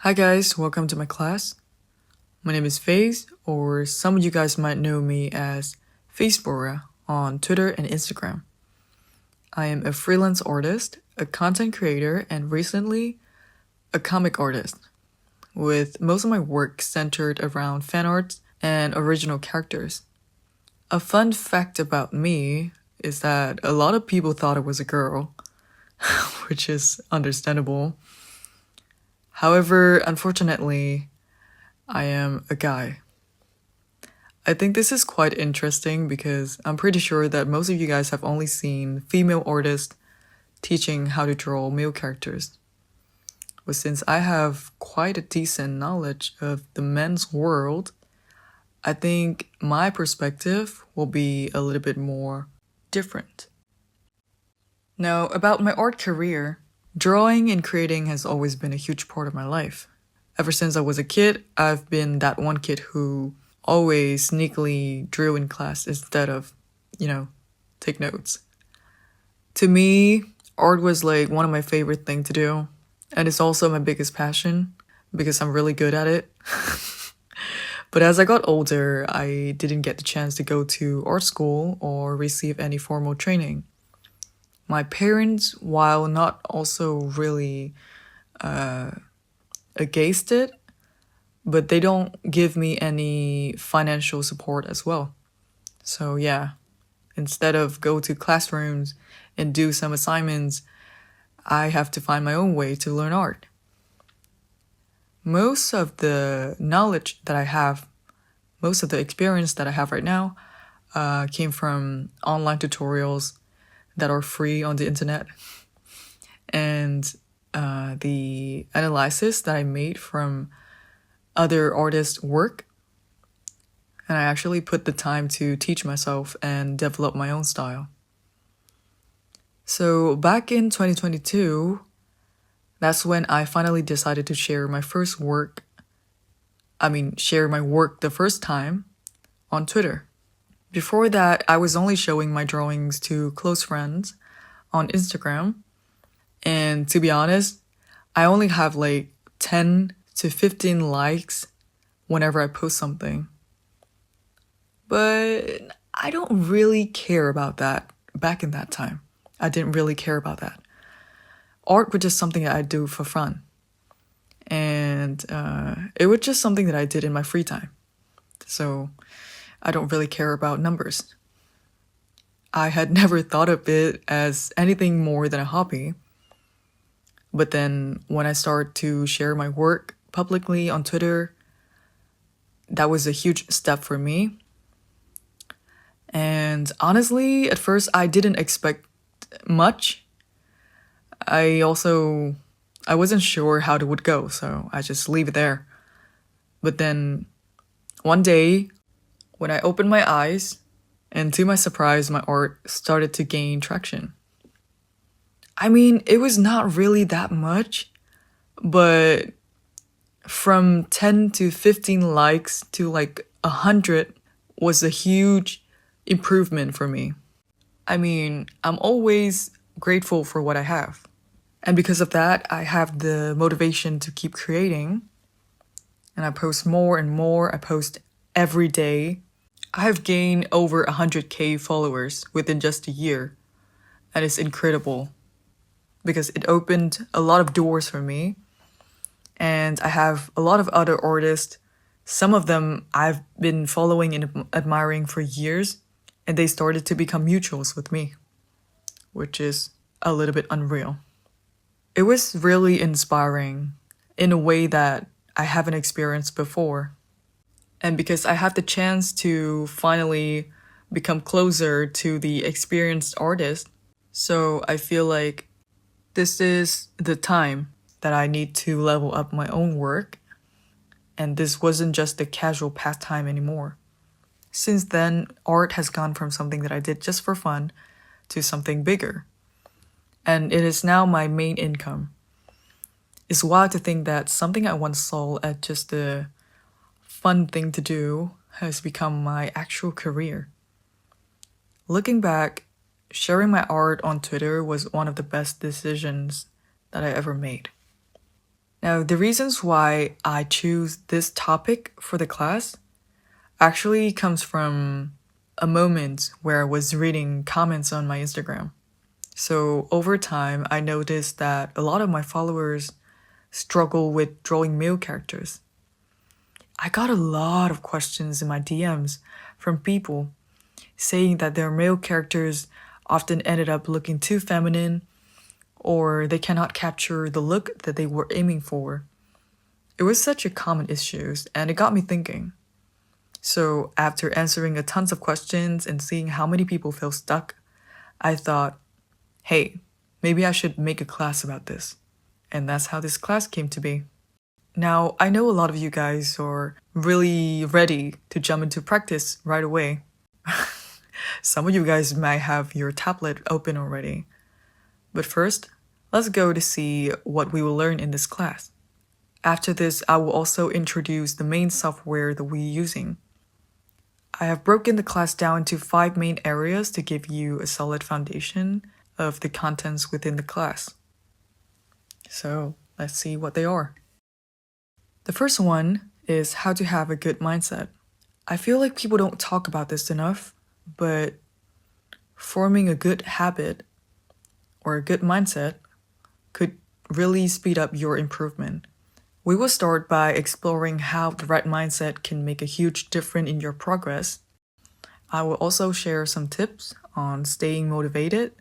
Hi guys, welcome to my class. My name is Phaes, or some of you guys might know me as Phaesbora on Twitter and Instagram. I am a freelance artist, a content creator, and recently a comic artist, with most of my work centered around fan arts and original characters. A fun fact about me is that a lot of people thought I was a girl, which is understandable. However, unfortunately, I am a guy. I think this is quite interesting because I'm pretty sure that most of you guys have only seen female artists teaching how to draw male characters. But since I have quite a decent knowledge of the men's world, I think my perspective will be a little bit more different. Now, about my art career, drawing and creating has always been a huge part of my life. Ever since I was a kid, I've been that one kid who always sneakily drew in class instead of, take notes. To me, art was like one of my favorite things to do, and it's also my biggest passion because I'm really good at it. But as I got older, I didn't get the chance to go to art school or receive any formal training. My parents, while not also really against it, but they don't give me any financial support as well. So yeah, instead of go to classrooms and do some assignments, I have to find my own way to learn art. Most of the knowledge that I have, most of the experience that I have right now, came from online tutorials that are free on the internet, and the analysis that I made from other artists' work. And I actually put the time to teach myself and develop my own style. So back in 2022, that's when I finally decided to share my work the first time on Twitter. Before that, I was only showing my drawings to close friends on Instagram. And to be honest, I only have like 10 to 15 likes whenever I post something. But I don't really care about that back in that time. I didn't really care about that. Art was just something that I do for fun. And it was just something that I did in my free time. So I don't really care about numbers. I had never thought of it as anything more than a hobby. But then when I started to share my work publicly on Twitter, that was a huge step for me. And honestly, at first I didn't expect much. I wasn't sure how it would go, so I just leave it there. But then one day, when I opened my eyes, and to my surprise, my art started to gain traction. I mean, it was not really that much, but from 10 to 15 likes to like 100 was a huge improvement for me. I mean, I'm always grateful for what I have. And because of that, I have the motivation to keep creating. And I post more and more. I post every day. I have gained over 100K followers within just a year. And it's incredible because it opened a lot of doors for me. And I have a lot of other artists. Some of them I've been following and admiring for years, and they started to become mutuals with me, which is a little bit unreal. It was really inspiring in a way that I haven't experienced before. And because I had the chance to finally become closer to the experienced artist, so I feel like this is the time that I need to level up my own work. And this wasn't just a casual pastime anymore. Since then, art has gone from something that I did just for fun to something bigger. And it is now my main income. It's wild to think that something I once saw as just a fun thing to do has become my actual career. Looking back, sharing my art on Twitter was one of the best decisions that I ever made. Now, the reasons why I choose this topic for the class actually comes from a moment where I was reading comments on my Instagram. So over time, I noticed that a lot of my followers struggle with drawing male characters. I got a lot of questions in my DMs from people saying that their male characters often ended up looking too feminine or they cannot capture the look that they were aiming for. It was such a common issue, and it got me thinking. So after answering a tons of questions and seeing how many people feel stuck, I thought, hey, maybe I should make a class about this. And that's how this class came to be. Now, I know a lot of you guys are really ready to jump into practice right away. Some of you guys might have your tablet open already. But first, let's go to see what we will learn in this class. After this, I will also introduce the main software that we're using. I have broken the class down into 5 main areas to give you a solid foundation of the contents within the class. So let's see what they are. The first one is how to have a good mindset. I feel like people don't talk about this enough, but forming a good habit or a good mindset could really speed up your improvement. We will start by exploring how the right mindset can make a huge difference in your progress. I will also share some tips on staying motivated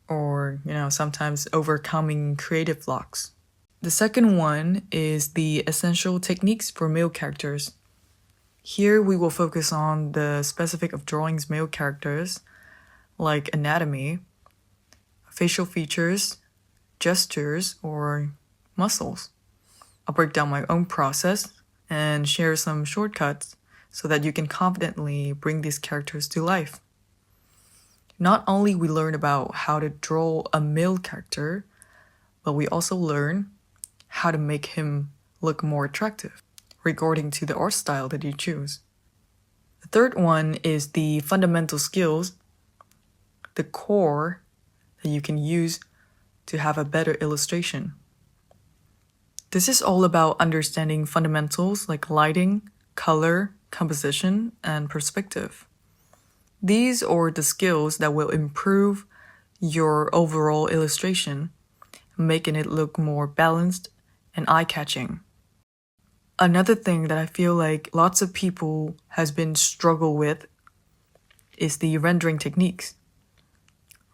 or, sometimes overcoming creative blocks. The second one is the essential techniques for male characters. Here we will focus on the specific of drawings male characters, like anatomy, facial features, gestures, or muscles. I'll break down my own process and share some shortcuts so that you can confidently bring these characters to life. Not only we learn about how to draw a male character, but we also learn how to make him look more attractive, regarding to the art style that you choose. The third one is the fundamental skills, the core that you can use to have a better illustration. This is all about understanding fundamentals like lighting, color, composition, and perspective. These are the skills that will improve your overall illustration, making it look more balanced and eye-catching. Another thing that I feel like lots of people has been struggle with is the rendering techniques.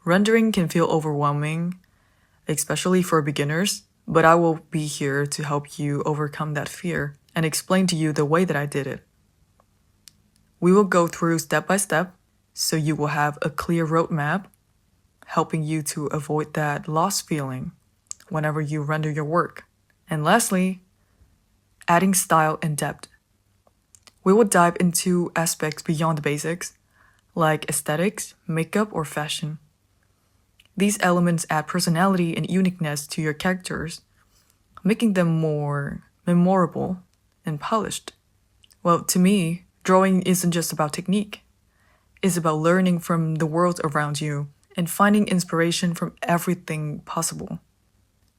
Rendering can feel overwhelming, especially for beginners, but I will be here to help you overcome that fear and explain to you the way that I did it. We will go through step by step, so you will have a clear roadmap, helping you to avoid that lost feeling whenever you render your work. And lastly, adding style and depth. We will dive into aspects beyond the basics, like aesthetics, makeup, or fashion. These elements add personality and uniqueness to your characters, making them more memorable and polished. Well, to me, drawing isn't just about technique. It's about learning from the world around you and finding inspiration from everything possible.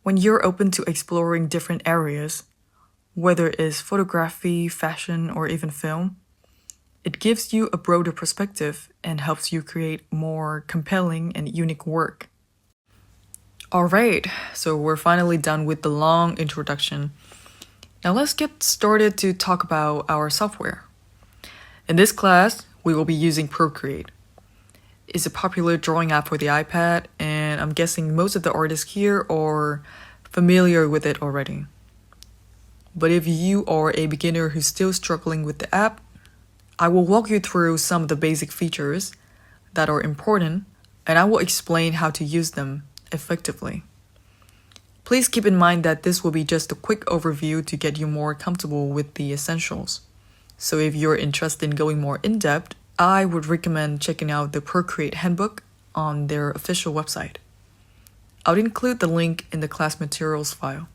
When you're open to exploring different areas, whether it is photography, fashion, or even film, it gives you a broader perspective and helps you create more compelling and unique work. Alright, so we're finally done with the long introduction. Now let's get started to talk about our software. In this class, we will be using Procreate. It's a popular drawing app for the iPad, and I'm guessing most of the artists here are familiar with it already. But if you are a beginner who's still struggling with the app, I will walk you through some of the basic features that are important, and I will explain how to use them effectively. Please keep in mind that this will be just a quick overview to get you more comfortable with the essentials. So if you're interested in going more in-depth, I would recommend checking out the Procreate handbook on their official website. I'll include the link in the class materials file.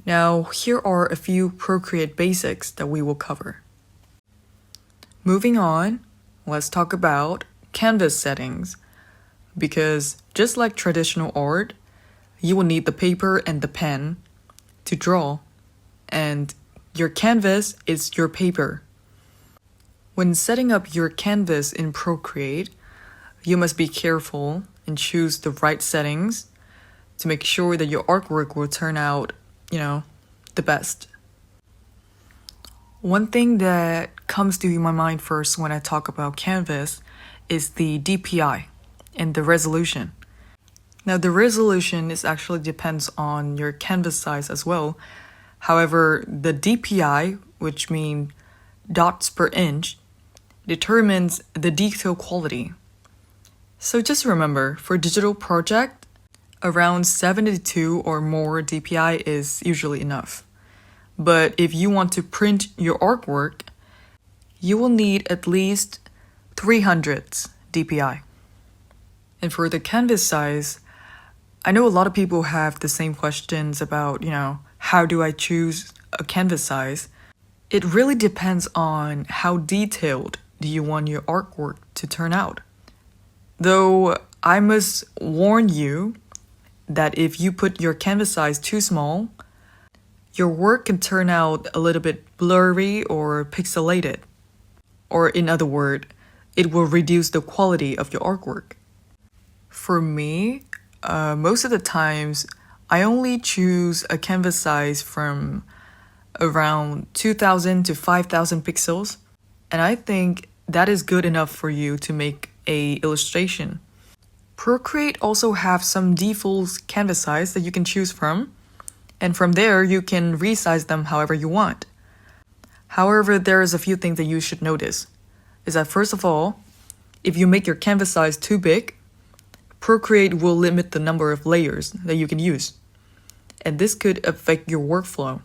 Now, here are a few Procreate basics that we will cover. Moving on, let's talk about canvas settings. Because just like traditional art, you will need the paper and the pen to draw, and your canvas is your paper. When setting up your canvas in Procreate, you must be careful and choose the right settings to make sure that your artwork will turn out, the best. One thing that comes to my mind first when I talk about canvas is the DPI and the resolution. Now, the resolution actually depends on your canvas size as well. However, the DPI, which means dots per inch, determines the detail quality. So just remember, for digital project, around 72 or more DPI is usually enough. But if you want to print your artwork, you will need at least 300 DPI. And for the canvas size, I know a lot of people have the same questions about, how do I choose a canvas size? It really depends on how detailed do you want your artwork to turn out. Though I must warn you that if you put your canvas size too small, your work can turn out a little bit blurry or pixelated. Or in other words, it will reduce the quality of your artwork. For me, most of the times, I only choose a canvas size from around 2,000 to 5,000 pixels, and I think that is good enough for you to make an illustration. Procreate also have some default canvas size that you can choose from, and from there you can resize them however you want. However, there is a few things that you should notice. Is that first of all, if you make your canvas size too big, Procreate will limit the number of layers that you can use, and this could affect your workflow.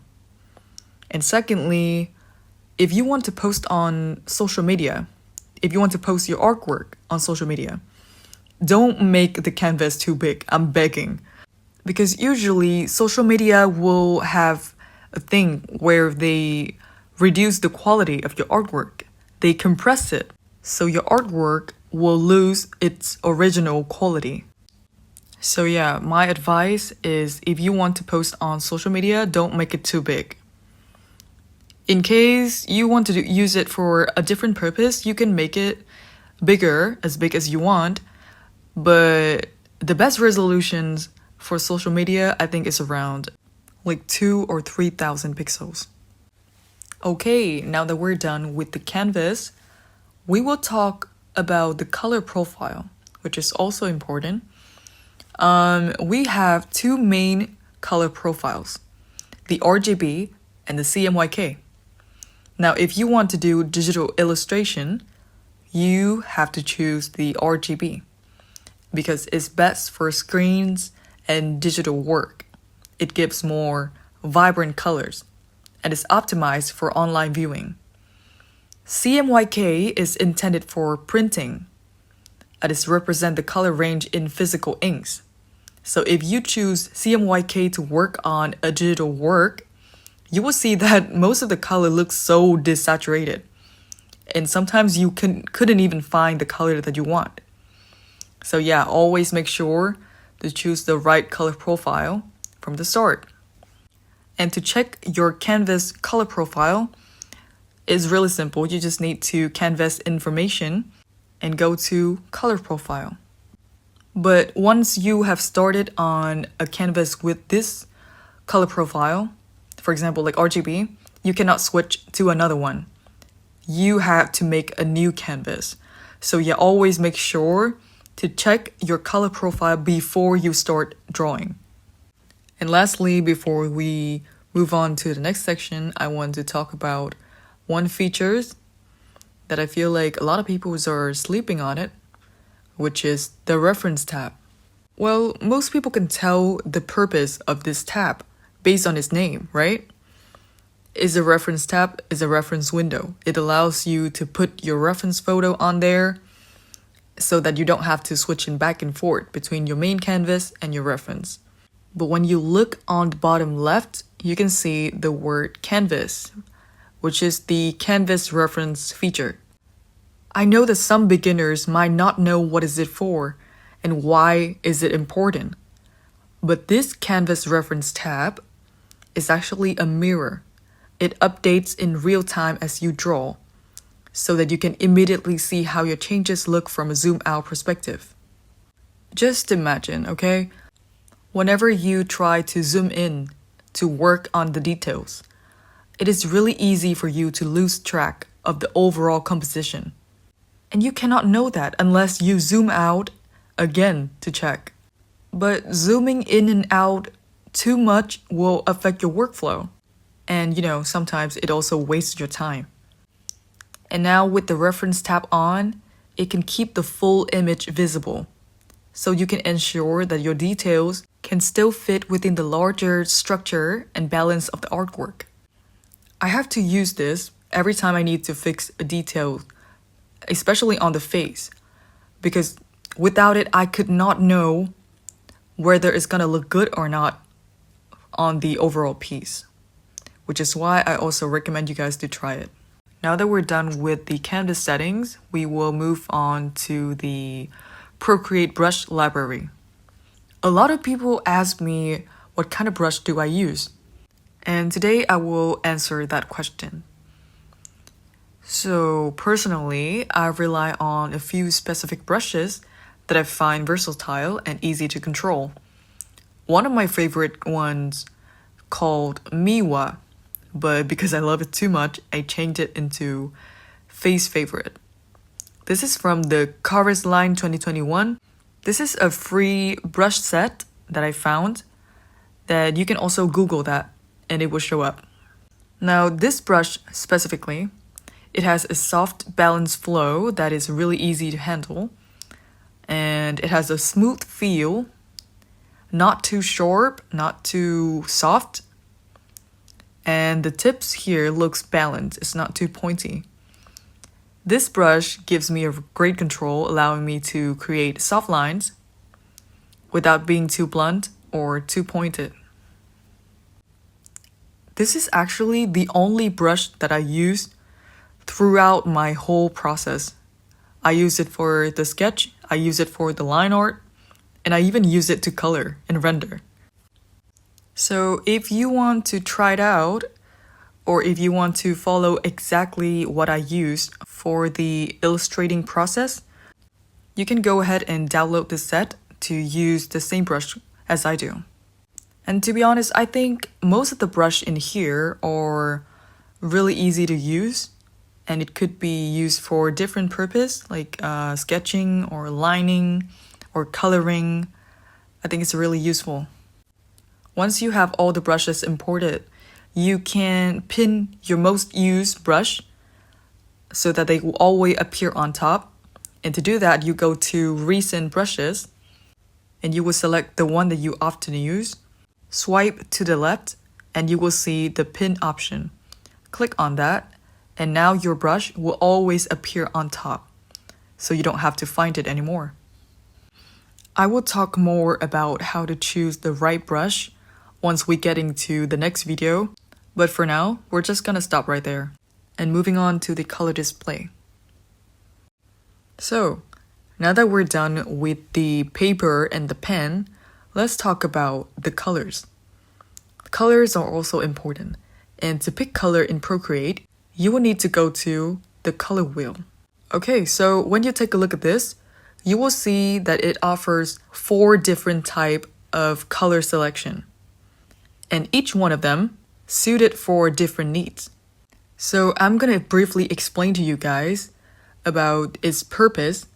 And secondly, if you want to post on social media, if you want to post your artwork on social media, don't make the canvas too big, I'm begging. Because usually social media will have a thing where they reduce the quality of your artwork. They compress it, so your artwork will lose its original quality. So yeah, my advice is if you want to post on social media, don't make it too big. In case you want to use it for a different purpose, you can make it bigger, as big as you want, but the best resolutions for social media, I think, is around 2,000 or 3,000 pixels. Okay, now that we're done with the canvas, we will talk about the color profile, which is also important. We have two main color profiles, the RGB and the CMYK. Now, if you want to do digital illustration, you have to choose the RGB because it's best for screens and digital work. It gives more vibrant colors and is optimized for online viewing. CMYK is intended for printing. It represents the color range in physical inks. So if you choose CMYK to work on a digital work, you will see that most of the color looks so desaturated. And sometimes you couldn't even find the color that you want. So yeah, always make sure to choose the right color profile from the start. And to check your canvas color profile is really simple. You just need to canvas information and go to color profile. But once you have started on a canvas with this color profile, for example, like RGB, you cannot switch to another one. You have to make a new canvas. So yeah, always make sure to check your color profile before you start drawing. And lastly, before we move on to the next section, I want to talk about one feature that I feel like a lot of people are sleeping on it, which is the reference tab. Well, most people can tell the purpose of this tab based on its name, right? Is a reference tab is a reference window. It allows you to put your reference photo on there so that you don't have to switch in back and forth between your main canvas and your reference. But when you look on the bottom left, you can see the word canvas, which is the canvas reference feature. I know that some beginners might not know what is it for and why is it important. But this canvas reference tab is actually a mirror. It updates in real time as you draw, so that you can immediately see how your changes look from a zoom out perspective. Just imagine, okay? Whenever you try to zoom in to work on the details, it is really easy for you to lose track of the overall composition. And you cannot know that unless you zoom out again to check. But zooming in and out too much will affect your workflow. And sometimes it also wastes your time. And now with the reference tab on, it can keep the full image visible. So you can ensure that your details can still fit within the larger structure and balance of the artwork. I have to use this every time I need to fix a detail, especially on the face, because without it, I could not know whether it's gonna look good or not on the overall piece, which is why I also recommend you guys to try it. Now that we're done with the canvas settings, we will move on to the Procreate brush library. A lot of people ask me what kind of brush do I use, and today I will answer that question. So personally, I rely on a few specific brushes that I find versatile and easy to control. One of my favorite ones called Miwa, but because I love it too much, I changed it into Phaes favorite. This is from the Chorus line 2021. This is a free brush set that I found that you can also Google that and it will show up. Now this brush specifically, it has a soft balanced flow that is really easy to handle, and it has a smooth feel, not too sharp, not too soft, and the tips here looks balanced, it's not too pointy. This brush gives me a great control, allowing me to create soft lines without being too blunt or too pointed. This is actually the only brush that I used throughout my whole process. I use it for the sketch, I use it for the line art, and I even use it to color and render. So if you want to try it out, or if you want to follow exactly what I used for the illustrating process, you can go ahead and download this set to use the same brush as I do. And to be honest, I think most of the brush in here are really easy to use, and it could be used for different purpose, like sketching or lining or coloring. I think it's really useful. Once you have all the brushes imported, you can pin your most used brush so that they will always appear on top. And to do that, you go to recent brushes and you will select the one that you often use. Swipe to the left and you will see the pin option. Click on that and now your brush will always appear on top, so you don't have to find it anymore. I will talk more about how to choose the right brush once we get into the next video, but for now, we're just gonna stop right there and moving on to the color display. So, now that we're done with the paper and the pen, let's talk about the colors. Colors are also important, and to pick color in Procreate, you will need to go to the color wheel. Okay, so when you take a look at this, you will see that it offers 4 different types of color selection, and each one of them suited for different needs. So I'm gonna briefly explain to you guys about its purpose,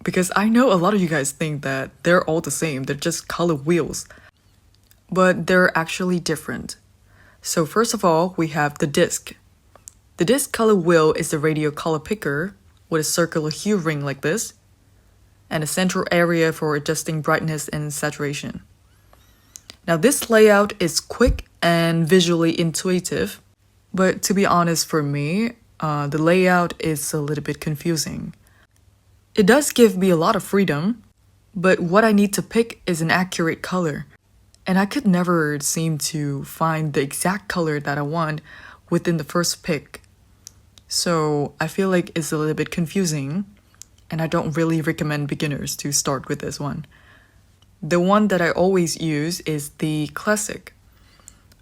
because I know a lot of you guys think that they're all the same, they're just color wheels, but they're actually different. So first of all, we have the disc. The disc color wheel is the radial color picker with a circular hue ring like this, and a central area for adjusting brightness and saturation. Now this layout is quick and visually intuitive, but to be honest for me, the layout is a little bit confusing. It does give me a lot of freedom, but what I need to pick is an accurate color, and I could never seem to find the exact color that I want within the first pick. So I feel like it's a little bit confusing, and I don't really recommend beginners to start with this one. The one that I always use is the classic.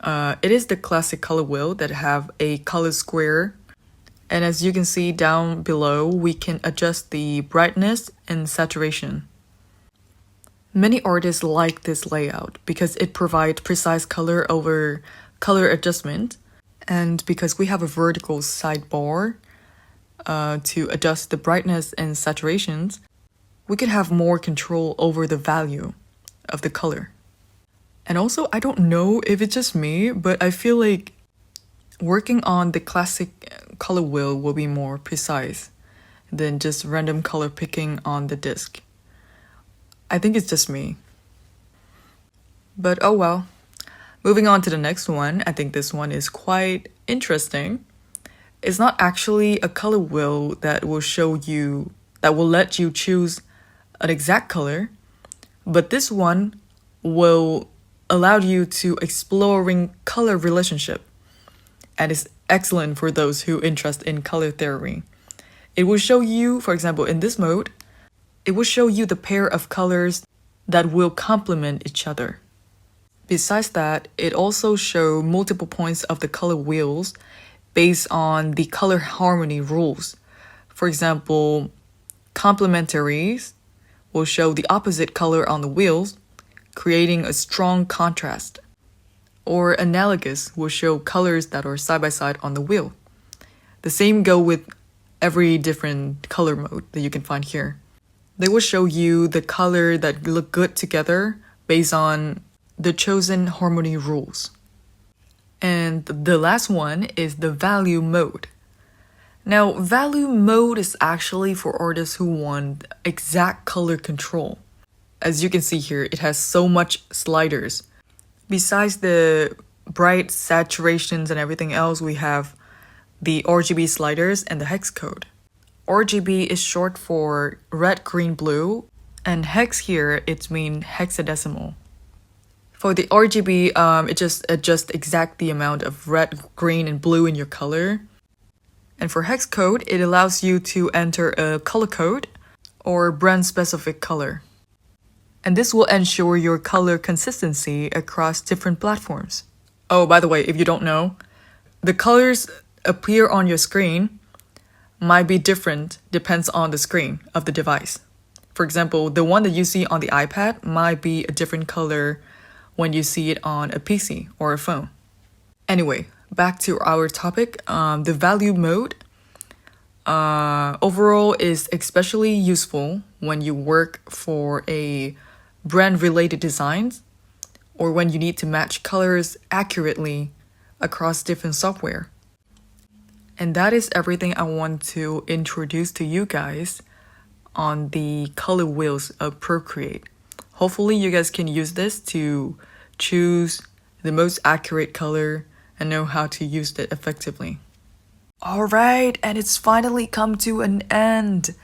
It is the classic color wheel that have a color square. And as you can see down below, we can adjust the brightness and saturation. Many artists like this layout because it provides precise color over color adjustment, and because we have a vertical sidebar to adjust the brightness and saturations, we can have more control over the value of the color. And also, I don't know if it's just me, but I feel like working on the classic color wheel will be more precise than just random color picking on the disc. I think it's just me. But oh well. Moving on to the next one, I think this one is quite interesting. It's not actually a color wheel that will let you choose an exact color, but this one will allow you to exploring color relationship, and is excellent for those who interest in color theory. It will show you, for example, in this mode, it will show you the pair of colors that will complement each other. Besides that, it also shows multiple points of the color wheels based on the color harmony rules. For example, complementaries will show the opposite color on the wheels, creating a strong contrast. Or analogous will show colors that are side by side on the wheel. The same go with every different color mode that you can find here. They will show you the color that look good together based on the chosen harmony rules. And the last one is the value mode. Now, value mode is actually for artists who want exact color control. As you can see here, it has so much sliders. Besides the bright saturations and everything else, we have the RGB sliders and the hex code. RGB is short for red, green, blue, and hex here, it means hexadecimal. For the RGB, it just adjusts exact the amount of red, green, and blue in your color. And for hex code, it allows you to enter a color code or brand-specific color. And this will ensure your color consistency across different platforms. Oh, by the way, if you don't know, the colors appear on your screen might be different depends on the screen of the device. For example, the one that you see on the iPad might be a different color when you see it on a PC or a phone. Anyway, back to our topic, the value mode overall is especially useful when you work for a brand-related designs or when you need to match colors accurately across different software. And that is everything I want to introduce to you guys on the color wheels of Procreate. Hopefully you guys can use this to choose the most accurate color and know how to use it effectively. Alright, and it's finally come to an end.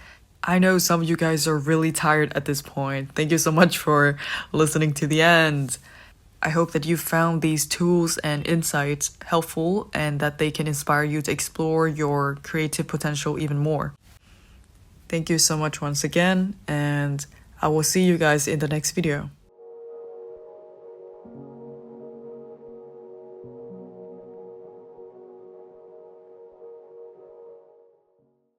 I know some of you guys are really tired at this point. Thank you so much for listening to the end. I hope that you found these tools and insights helpful and that they can inspire you to explore your creative potential even more. Thank you so much once again, and I will see you guys in the next video.